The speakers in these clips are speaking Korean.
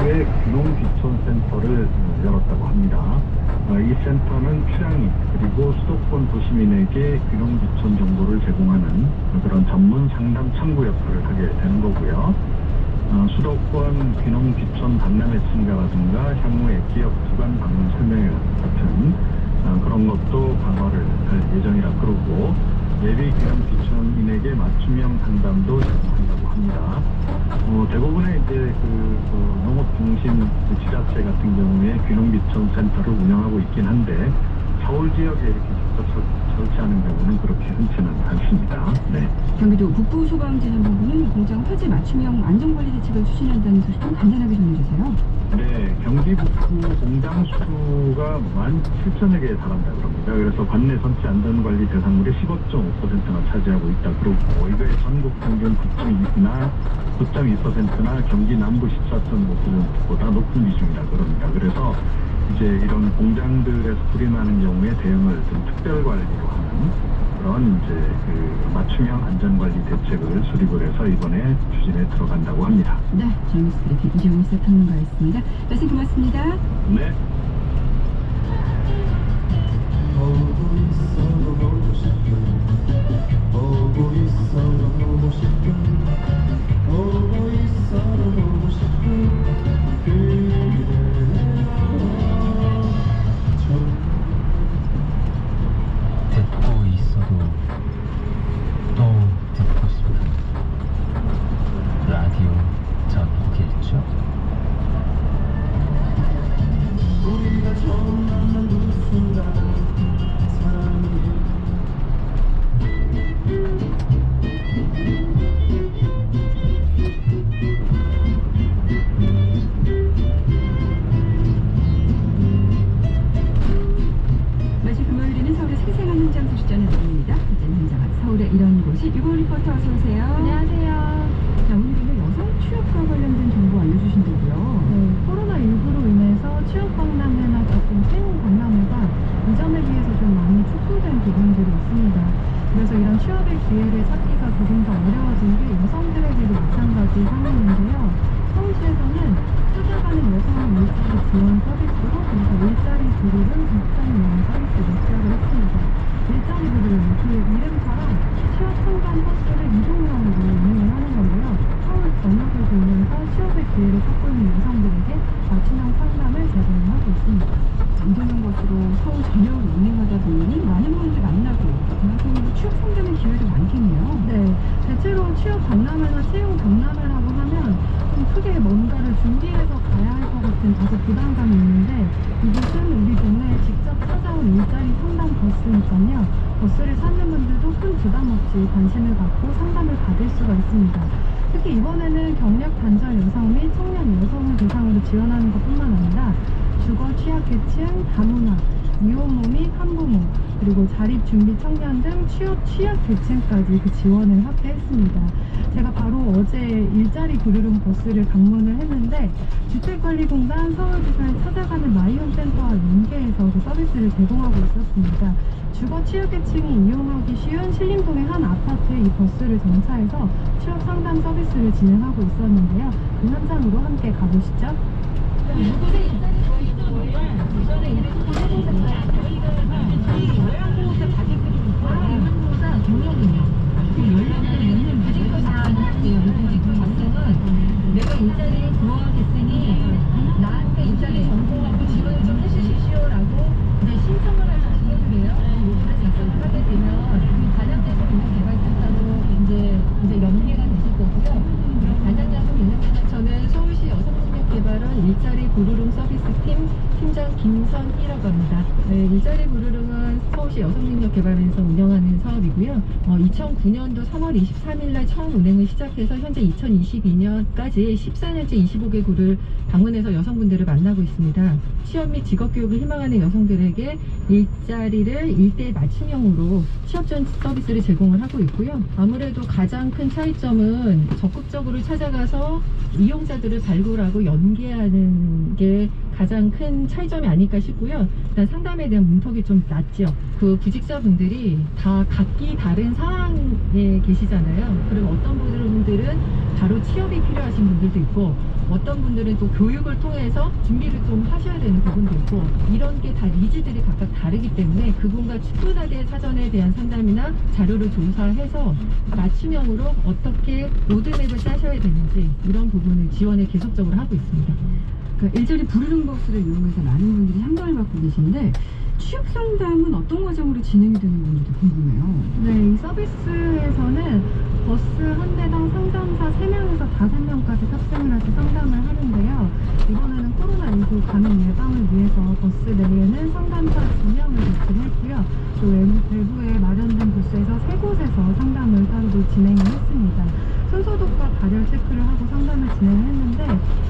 서울의 귀농귀촌센터를 열었다고 합니다. 이 센터는 취향이 그리고 수도권 도시민에게 귀농귀촌 정보를 제공하는 그런 전문 상담 창구 역할을 하게 되는 거고요. 수도권 귀농귀촌 박람회 참가라든가 향후의 기업 주간 방문 설명회 같은 그런 것도 강화를 할 예정이라 그러고, 예비 귀농귀촌인에게 맞춤형 상담도 제공한다고 합니다. 대부분의 이제 농업 중심 지자체 같은 경우에 귀농귀촌 센터를 운영하고 있긴 한데, 서울 지역에 이렇게 직접 설치하는 경우는 그렇게 흔치는 않습니다. 네. 경기도 북부소방재난본부는 공장 화재 맞춤형 안전관리 대책을 추진한다는 소식 좀 간단하게 전해주세요. 네, 경기 북부 공장 수가 17,000여 개에 달한다 그럽니다. 그래서 관내 선체 안전관리 대상물의 15.5%나 차지하고 있다 그러고, 이거의 전국 평균 9.2%나 경기 남부 14.5%보다 높은 비중이라 그럽니다. 그래서 이제 이런 공장들에서 불이 나는 경우에 대응을 좀 특별 관리로 하는 그런 이제 맞춤형 안전관리 대책을 수립을 해서 이번에 추진에 들어간다고 합니다. 네, 저희 스크립 이재용 시사평론가였습니다. 말씀 고맙습니다. 네. 듣고 있어도 또 듣고 싶은 라디오 전이겠죠? 우리가 처음 만난 그 순간 사랑이 매주 금요일에는 서울의 생생한 현장 소식 전해드립니다. 이제는 현장은 서울의 이런 곳이 유고 리포터 어서 오세요. 안녕하세요. 자, 오늘은 여성 취업과 관련된 정보 알려주신다고요. 네, 코로나19로 인해서 취업 박람회나 같은 채용 박람회가 이전에 비해서 좀 많이 축소된 부분들이 있습니다. 그래서 이런 취업의 기회를 찾기가 조금 더 어려워진 게 여성들에게도 마찬가지 상황인데요. 서울시에서는 찾아가는 여성을 일자리 지원 서비스로 그래서 일자리 부르는 2.0 서비스를 시작을 했습니다. 일자리 부르는 그 이름처럼 취업 상담 버스를 이동형으로 운행을 하는 건데요. 서울 전역을 돌면서 취업의 기회를 찾고 있는 여성들에게 맞춤형 상담을 제공하고 있습니다. 이동형 버스로 서울 전역을 운행하다 보니 많은 분들 만나고 그만큼 취업 상담의 기회도 많겠네요. 네, 대체로 취업 박람회나 채용 박람회라고 하면 좀 크게 뭔가를 준비해서 가야 할 것 같은 다소 부담감이 있는데, 이곳은 우리 동네에 직접 찾아온 일자리 상담 버스니까요. 버스를 찾는 분들도 큰 부담 없이 관심을 갖고 상담을 받을 수가 있습니다. 특히 이번에는 경력 단절 여성 및 청년 여성을 대상으로 지원하는 것뿐만 아니라 주거 취약계층, 다문화, 이혼모 및 한부모, 그리고 자립준비 청년 등 취업 취약계층까지 그 지원을 확대했습니다. 제가 바로 어제 일자리 부르릉 버스를 방문을 했는데, 주택관리공단 서울지사에 찾아가는 마이홈센터와 연계해서 그 서비스를 제공하고 있었습니다. 주거 취약계층이 이용하기 쉬운 신림동의 한 아파트에 이 버스를 정차해서 취업 상담 서비스를 진행하고 있었는데요. 그 현장으로 함께 가보시죠. 이곳에 일자리 보이는 거예요. 이전에 이렇게 보내주셨어요. 저희가 요양보호사 가족들이 있어요. 요양보호사 경력이요. 그 연령대는 아직도 다 못해요. 지금 작성은 내가 일자리를 구하겠으니 나한테 일자리 전공하고 지원을 좀 해주십시오라고 이제 신청을 하시는 그래요. 그래서 하게 되면 가장자손 인력개발센터로 이제 연계가 되실 거고요. 가장자손 인력개발센터는 서울시 여성능력개발원 일자리 부르릉 서비스팀 팀장 김선희라고 합니다. 네, 일자리 부르릉은 서울시 여성능력개발원에서 운영하는 사업이고요. 2009년도 3월 23일날 처음 운행을 시작해서 현재 2022년까지 14년째 25개구를 방문해서 여성분들을 만나고 있습니다. 취업 및 직업교육을 희망하는 여성들에게 일자리를 1대 맞춤형으로 취업 전 서비스를 제공을 하고 있고요. 아무래도 가장 큰 차이점은 적극적으로 찾아가서 이용자들을 발굴하고 연계하는 있는 게 가장 큰 차이점이 아닐까 싶고요. 일단 상담에 대한 문턱이 좀 낮죠. 그 구직자분들이 다 각기 다른 상황에 계시잖아요. 그리고 어떤 분들은 바로 취업이 필요하신 분들도 있고, 어떤 분들은 또 교육을 통해서 준비를 좀 하셔야 되는 부분도 있고, 이런 게 다 니즈들이 각각 다르기 때문에 그분과 충분하게 사전에 대한 상담이나 자료를 조사해서 맞춤형으로 어떻게 로드맵을 짜셔야 되는지 이런 부분을 지원을 계속적으로 하고 있습니다. 그러니까 일자리 부르릉 버스를 이용해서 많은 분들이 상담을 받고 계신데 취업 상담은 어떤 과정으로 진행이 되는 건지도 궁금해요. 네, 이 서비스에서는 버스 한 대당 상담사 3명에서 5명까지 탑승을 해서 상담을 하는데요. 이번에는 코로나19 감염 예방을 위해서 버스 내에는 상담사 2명을 배치했고요. 또 외부에 마련된 부스에서 3곳에서 상담을 따로 진행을 했습니다. 손소독과 발열 체크를 하고 상담을 진행했는데,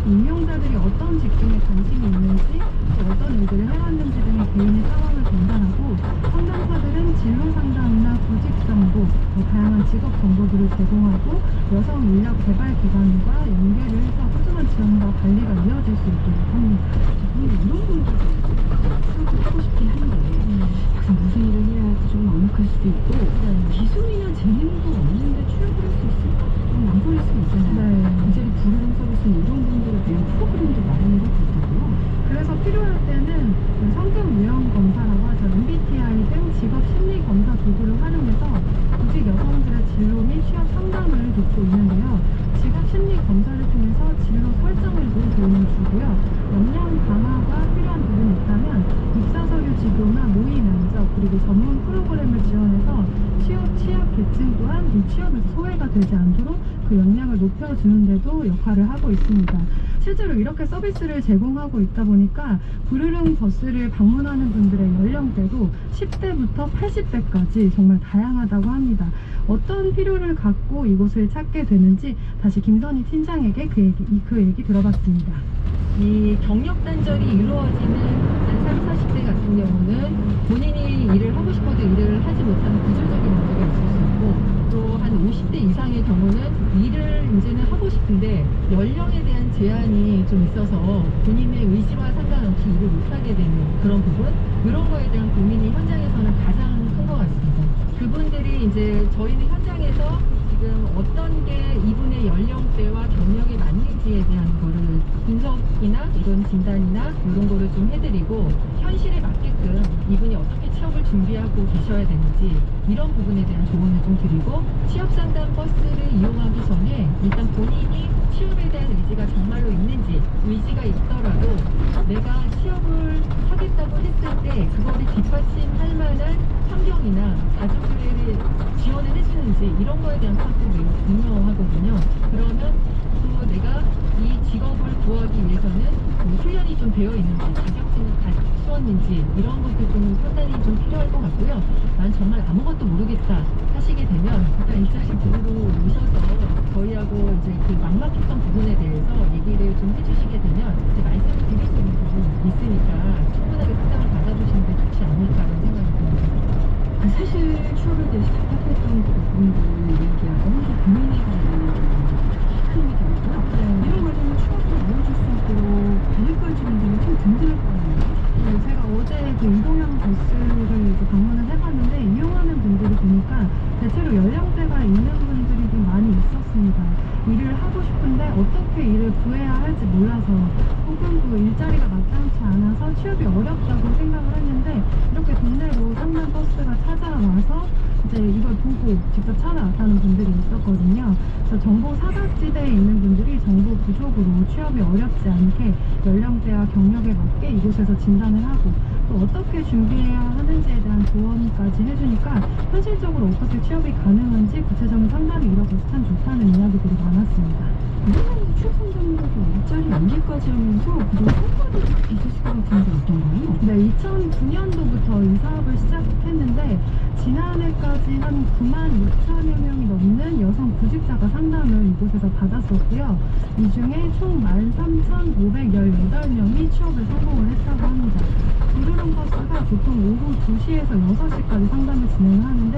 이용자들이 어떤 직종에 관심이 있는지, 또 어떤 일들을 해왔는지 등의 개인의 상황을 전달하고, 상담사들은 진로 상담이나 구직 정보, 다양한 직업 정보들을 제공하고, 여성 인력 개발 기관과 연계를 해서 꾸준한 지원과 관리가 이어질 수 있도록 합니다. 근데 이런 분들도 취업을 하고 싶긴 한데 막상 무슨 일을 해야 할지 좀 막막할 수도 있고 기술이나 재능도 없는데 취업을 할 수 있을까? 좀 망설일 수 있잖아요. 네. 일자리 부르릉 서비스는 이런 분들을 위한 프로그램도 마련을 하고 있다고요? 그래서 필요할 때는 성격 유형 검사라고 하죠. MBTI 등 직업 심리 검사 도구를 활용해서 구직 여성들의 진로 및 취업 상담을 돕고 있는데요. 직업 심리 검사를 통해서 진로 설정에도 도움을 주고요. 역량 강화가 필요한 부분이 있다면 입사 서류 지도나 모의 면접 그리고 전문 프로그램을 지원해서 취업 계층 또한 이 취업에서 소외가 되지 않도록 그 역량을 높여주는 데도 역할을 하고 있습니다. 실제로 이렇게 서비스를 제공하고 있다 보니까 부르릉 버스를 방문하는 분들의 연령대도 10대부터 80대까지 정말 다양하다고 합니다. 어떤 필요를 갖고 이곳을 찾게 되는지 다시 김선희 팀장에게 그 얘기 들어봤습니다. 이 경력 단절이 이루어지는 한 30, 40대 같은 경우는 본인이 일을 하고 싶어도 일을 하지 못하는 구조적인 문제가 있을 수 있고, 또 한 50대 이상의 경우는 일을 이제는 하고 싶은데 연령에 대한 제한이 좀 있어서 본인의 의지와 상관없이 일을 못하게 되는 그런 부분, 이런 거에 대한 고민이 현장에서는 가장 큰 것 같습니다. 그분들이 이제 저희는 현장에서 지금 어떤 게 이분의 연령대와 경력에 맞는지에 대한 거를 분석이나 이런 진단이나 이런 거를 좀 해드리고, 현실에 맞게끔 이분이 어떻게 취업을 준비하고 계셔야 되는지 이런 부분에 대한 조언을 좀 드리고, 취업 상담 버스를 이용하기 전에 일단 본인이 취업에 대한 의지가 정말로 있는지, 의지가 있더라도 내가 취업을 하겠다고 했을 때 그거를 뒷받침할 만한 환경이나 가족들이 지원을 해주는지 이런 거에 대한 파악도 매우 중요하거든요. 그러면 또 내가 이 직업을 구하기 위해서는 뭐 훈련이 좀 되어 있는지, 자격증을 갖추었는지 이런 것들 좀 판단이 좀 필요할 것 같고요. 난 정말 아무것도 모르겠다 하시게 되면 일단 일자리 부르러 오셔서 저희하고 이제 그 막막했던 부분에 대해서 얘기를 좀 해주시게 되면 이제 말씀을 드릴 수 있는 부분이 있으니까 충분하게 상담을 받아보시는 게 좋지 않을까라는 생각이 듭니다. 사실 취업에 대해서 답답했던 부분들을 얘기하고 혼자 고민해가는 큰 힘이 되고요. 이런 과정을 취업도 이어질 수 있도록 관리까지 준다면 참 든든할 것 같네요. 네, 제가 어제 그 이동형 버스를 이제 방문을 해봤는데 이용하는 분들이 보니까 대체로 연령대가 있는 분들이 좀 많이 있었습니다. 일을 하고 싶은데 어떻게 일을 구해야 할지 몰라서, 혹은 또 일자리가 마땅치 않아서 취업이 어렵다고 생각을 했는데, 이렇게 동네로 상담 버스가 찾아와서 이제 이걸 보고 직접 찾아왔다는 분들이 있었거든요. 그래서 정보 사각지대에 있는 분들이 정보 부족으로 취업이 어렵지 않게 연령대와 경력에 맞게 이곳에서 진단을 하고, 또 어떻게 준비해야 하는지에 대한 조언까지 해주니까 현실적으로 어떻게 취업이 가능한지 구체적인 상담이 이루어져서 참 좋다는 이야기들이 많았습니다. 이번에는 취업 상담이라도 일자리 연계까지 하면서 그런 성과도 있으실 것 같은데 어떤가요? 네, 2009년도부터 이 사업을 시작했는데 지난해까지 한 9만 6천여 명이 넘는 여성 구직자가 상담을 이곳에서 받았었고요. 이 중에 총 13,518명이 취업을 성공을 했다고 합니다. 부르릉 버스가 보통 오후 2시에서 6시까지 상담을 진행을 하는데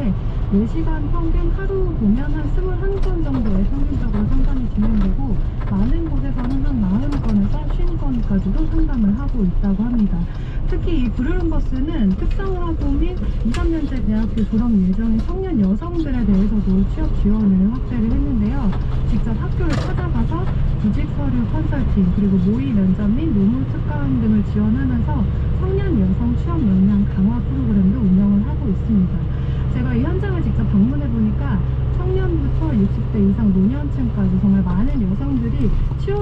4시간 평균 하루 보면 한 21건 정도의 평균적으로 상담이 진행되고, 많은 곳에서는 한 40건에서 50건까지 직업까지도 상담을 하고 있다고 합니다. 특히 이 브루름버스는 특성을 하고 및 2, 3년제 대학교 졸업 예정인 청년 여성들에 대해서도 취업 지원을 확대를 했는데요. 직접 학교를 찾아가서 구직 서류 컨설팅, 그리고 모의 면접 및 논문 특강 등을 지원하면서 청년 여성 취업 역량 강화 프로그램도 운영을 하고 있습니다. 제가 이 현장을 직접 방문해 보니까 청년부터 60대 이상 노년층까지 정말 많은 여성들이 취업에